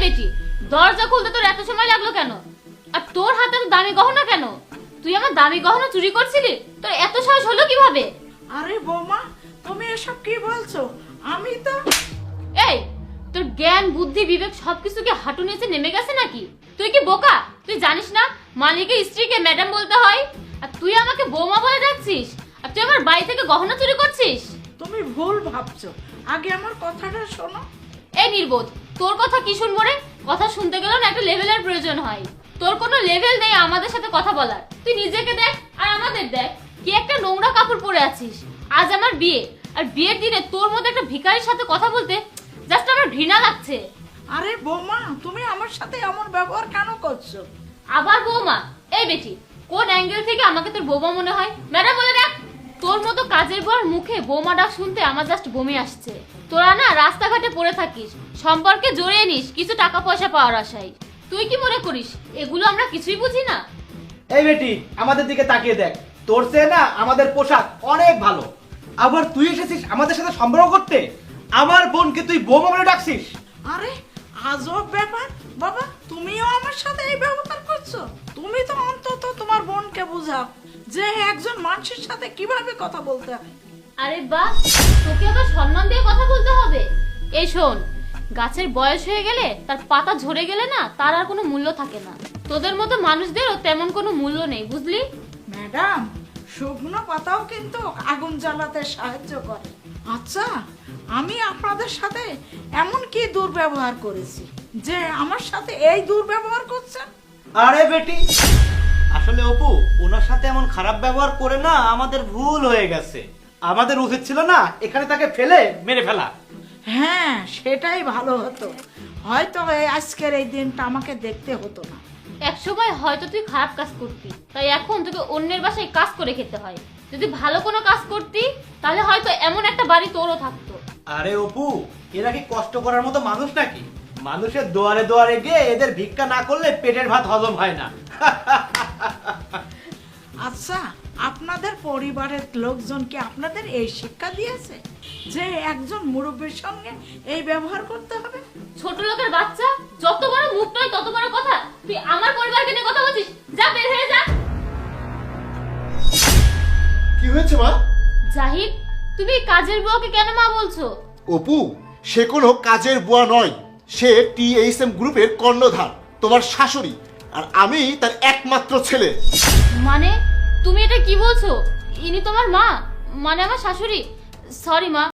বেটি, দরজা খুলতে তোর এত সময় লাগলো কেন? আর তোর হাতে দামি গহনা কেন? তুই আমার দামি গহনা চুরি করছিলি? তোর এত সাহস হলো কিভাবে? আরে বৌমা, তুমি এসব কি বলছো? আমি তো এই, তোর জ্ঞান বুদ্ধি বিবেক সবকিছুকে হাঁটু নিচে নেমে গেছে নাকি? তুই কি বোকা? তুই জানিস না মালিকের স্ত্রীকে ম্যাডাম বলতে হয়? আর তুই আমাকে বৌমা বলে ডাকছিস? আর তুই আমার বাড়ি থেকে গহনা চুরি করছিস? তুমি ভুল ভাবছো, আগে আমার কথাটা শোনো। এই নির্বোধ, তোর কথা কি শুনবো রে? কথা শুনতে গেলেও না একটা লেভেলের প্রয়োজন হয়। তোর কোনো লেভেল নেই আমাদের সাথে কথা বলার। তুই নিজেকে দেখ আর আমাদের দেখ, কি একটা নোংরা কাপড় পরে আছিস। আজ আমার বিয়ে, আর বিয়ের দিনে তোর মধ্যে একটা ভিখারির সাথে কথা বলতে জাস্ট আমার ঘৃণা লাগছে। আরে বৌমা, তুমি আমার সাথে এমন ব্যবহার কেন করছো? আবার বৌমা? এই বেটি, কোন অ্যাঙ্গেল থেকে আমাকে তোর বৌমা মনে হয়? ম্যাডাম বলে দেখ। তোর মতো কাজের বর মুখে বৌমা ডাক শুনতে আমার জাস্ট বমি আসছে। তোরা না রাস্তাঘাটে পড়ে থাকিস, সম্পর্কে জড়িয়ে নিস কিছু টাকা পয়সা পাওয়ার আশায়। তুই কি মনে করিস এগুলো আমরা কিছুই বুঝি না? এই বেটি, আমাদের দিকে তাকিয়ে দেখ। তোর চেয়ে না আমাদের পোশাক অনেক ভালো। আবার তুই এসেছিস আমাদের সাথে সম্পর্ক করতে? আমার বোনকে তুই বৌমা বলে ডাকছিস? আরে আজব ব্যাপার বাবা, তুমিও আমার সাথে এই ব্যবহার করছো? তুমি তো অন্তত তোমার বোনকে বুঝাও যে একজন মানুষের সাথে কিভাবে কথা বলতে হয়। আরে বাহ, তোকে আবার সম্মান দিয়ে কথা বলতে হবে? এই শোন, গাছের বয়স হয়ে গেলে তার পাতা ঝরে গেলে না তার আর কোনো মূল্য থাকে না। তোদের মতো মানুষদেরও তেমন কোনো মূল্য নেই, বুঝলি? ম্যাডাম, শুকনো পাতাও কিন্তু আগুন জ্বালাতে সাহায্য করে। আচ্ছা, আমি আপনাদের সাথে এমন কি দুর্ব্যবহার করেছি যে আমার সাথে এই দুর্ব্যবহার করছেন? আরে বেটি, আসলে অপু ওনার সাথে এমন খারাপ ব্যবহার করে না আমাদের ভুল হয়ে গেছে। আমাদের উচিত ছিল না এখানে তাকে ফেলে মেরে ফেলা। হ্যাঁ, সেটাই ভালো হতো। হয়তো আজকের এই দিনটা আমাকে দেখতে হতো না। এক সময় হয়তো তুই খারাপ কাজ করতি, তাই এখন তোকে অন্যের বাসায় কাজ করে খেতে হয়। যদি ভালো কোনো কাজ করতি তাহলে হয়তো এমন একটা বাড়ি তোরও থাকতো। আরে অপু, এরা কি কষ্ট করার মতো মানুষ নাকি? মানুষের দুয়ারে দুয়ারে গিয়ে এদের ভিক্ষা না করলে পেটের ভাত হজম হয় না। আচ্ছা, আপনাদের পরিবারের লোকজন কি আপনাদের এই শিক্ষা দিয়েছে যে একজন মুরব্বীর সঙ্গে এই ব্যবহার করতে হবে? ছোট লোকের বাচ্চা, যত বড় মুখ নয় তত বড় কথা। তুই আমার পরিবারকে নিয়ে কথা বলছিস? যা, বের হয়ে যা। কি হয়েছে মা? জাহিদ, তুমি এই কাজের বুয়াকে কেন মা বলছো? অপু, সে কোনো কাজের বুয়া নয়। সে THM গ্রুপের কর্ণধার, তোমার শাশুড়ি। আর আমি তার একমাত্র ছেলে। মানে তুমি এটা কি বলছো? ইনি তোমার মা? মানে আমার শাশুড়ি? সরি মা।